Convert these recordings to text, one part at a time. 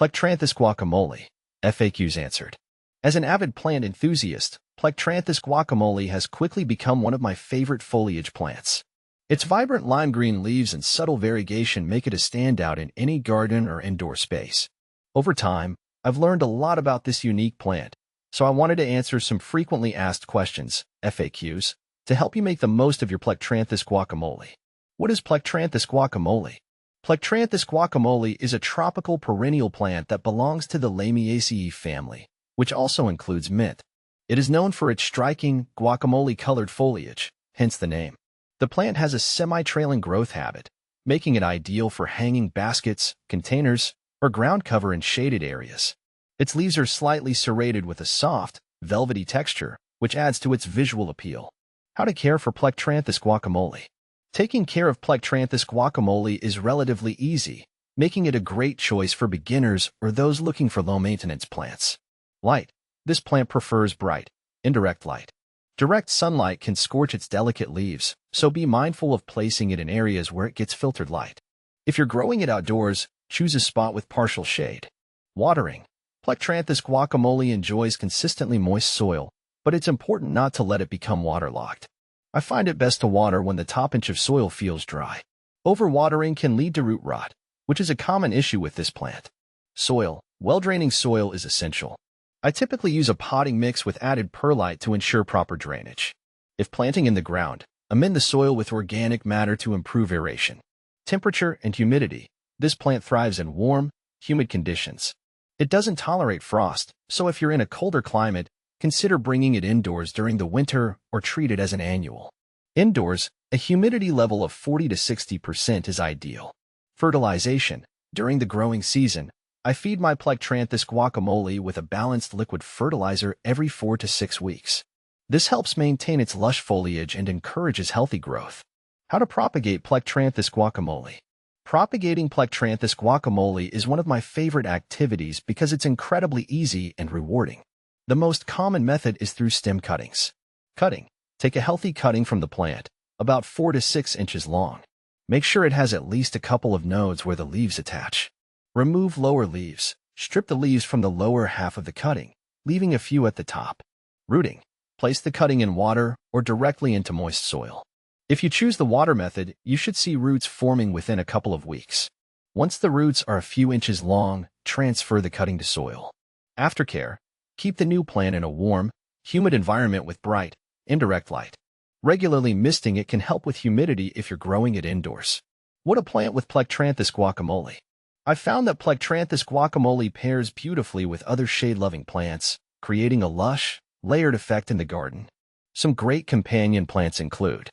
Plectranthus guacamole. FAQs answered. As an avid plant enthusiast, Plectranthus guacamole has quickly become one of my favorite foliage plants. Its vibrant lime green leaves and subtle variegation make it a standout in any garden or indoor space. Over time, I've learned a lot about this unique plant, so I wanted to answer some frequently asked questions, FAQs, to help you make the most of your Plectranthus guacamole. What is Plectranthus guacamole? Plectranthus guacamole is a tropical perennial plant that belongs to the Lamiaceae family, which also includes mint. It is known for its striking, guacamole-colored foliage, hence the name. The plant has a semi-trailing growth habit, making it ideal for hanging baskets, containers, or ground cover in shaded areas. Its leaves are slightly serrated with a soft, velvety texture, which adds to its visual appeal. How to care for Plectranthus guacamole? Taking care of Plectranthus guacamole is relatively easy, making it a great choice for beginners or those looking for low-maintenance plants. Light. This plant prefers bright, indirect light. Direct sunlight can scorch its delicate leaves, so be mindful of placing it in areas where it gets filtered light. If you're growing it outdoors, choose a spot with partial shade. Watering. Plectranthus guacamole enjoys consistently moist soil, but it's important not to let it become waterlogged. I find it best to water when the top inch of soil feels dry. Overwatering can lead to root rot, which is a common issue with this plant. Soil. Well-draining soil is essential. I typically use a potting mix with added perlite to ensure proper drainage. If planting in the ground, amend the soil with organic matter to improve aeration. Temperature and humidity. This plant thrives in warm, humid conditions. It doesn't tolerate frost, so if you're in a colder climate, consider bringing it indoors during the winter or treat it as an annual. Indoors, a humidity level of 40 to 60% is ideal. Fertilization. During the growing season, I feed my Plectranthus guacamole with a balanced liquid fertilizer every 4 to 6 weeks. This helps maintain its lush foliage and encourages healthy growth. How to propagate Plectranthus guacamole? Propagating Plectranthus guacamole is one of my favorite activities because it's incredibly easy and rewarding. The most common method is through stem cuttings. Cutting. Take a healthy cutting from the plant, about 4 to 6 inches long. Make sure it has at least a couple of nodes where the leaves attach. Remove lower leaves. Strip the leaves from the lower half of the cutting, leaving a few at the top. Rooting. Place the cutting in water or directly into moist soil. If you choose the water method, you should see roots forming within a couple of weeks. Once the roots are a few inches long, transfer the cutting to soil. Aftercare. Keep the new plant in a warm, humid environment with bright, indirect light. Regularly misting it can help with humidity if you're growing it indoors. What a plant with Plectranthus guacamole. I found that Plectranthus guacamole pairs beautifully with other shade-loving plants, creating a lush, layered effect in the garden. Some great companion plants include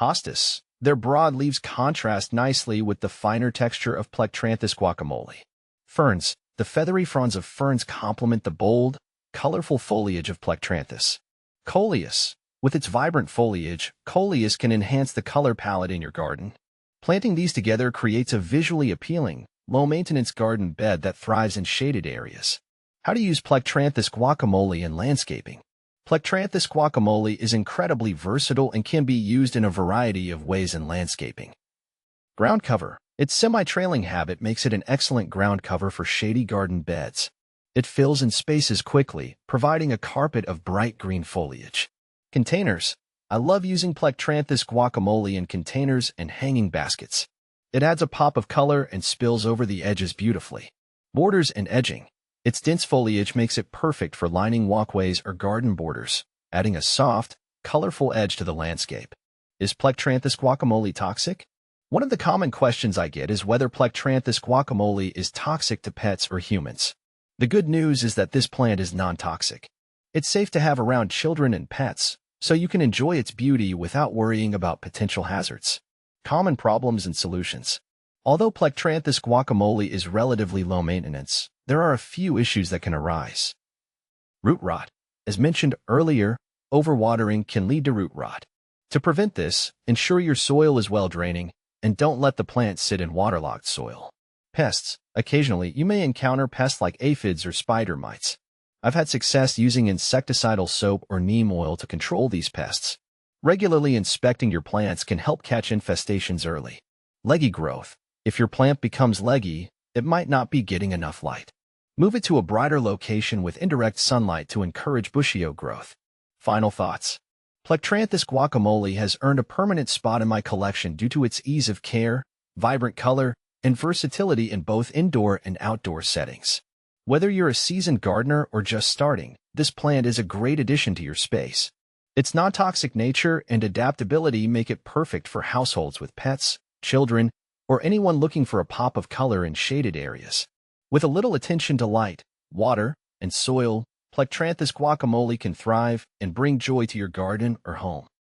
hostas. Their broad leaves contrast nicely with the finer texture of Plectranthus guacamole. Ferns. The feathery fronds of ferns complement the bold, colorful foliage of Plectranthus. Coleus. With its vibrant foliage, Coleus can enhance the color palette in your garden. Planting these together creates a visually appealing, low-maintenance garden bed that thrives in shaded areas. How to use Plectranthus guacamole in landscaping? Plectranthus guacamole is incredibly versatile and can be used in a variety of ways in landscaping. Ground cover. Its semi-trailing habit makes it an excellent ground cover for shady garden beds. It fills in spaces quickly, providing a carpet of bright green foliage. Containers. I love using Plectranthus guacamole in containers and hanging baskets. It adds a pop of color and spills over the edges beautifully. Borders and edging. Its dense foliage makes it perfect for lining walkways or garden borders, adding a soft, colorful edge to the landscape. Is Plectranthus guacamole toxic? One of the common questions I get is whether Plectranthus guacamole is toxic to pets or humans. The good news is that this plant is non-toxic. It's safe to have around children and pets, so you can enjoy its beauty without worrying about potential hazards. Common problems and solutions. Although Plectranthus guacamole is relatively low maintenance, there are a few issues that can arise. Root rot. As mentioned earlier, overwatering can lead to root rot. To prevent this, ensure your soil is well-draining, and don't let the plant sit in waterlogged soil. Pests. Occasionally, you may encounter pests like aphids or spider mites. I've had success using insecticidal soap or neem oil to control these pests. Regularly inspecting your plants can help catch infestations early. Leggy growth. If your plant becomes leggy, it might not be getting enough light. Move it to a brighter location with indirect sunlight to encourage bushy growth. Final thoughts. Plectranthus guacamole has earned a permanent spot in my collection due to its ease of care, vibrant color, and versatility in both indoor and outdoor settings. Whether you're a seasoned gardener or just starting, this plant is a great addition to your space. Its non-toxic nature and adaptability make it perfect for households with pets, children, or anyone looking for a pop of color in shaded areas. With a little attention to light, water, and soil, Plectranthus guacamole can thrive and bring joy to your garden or home.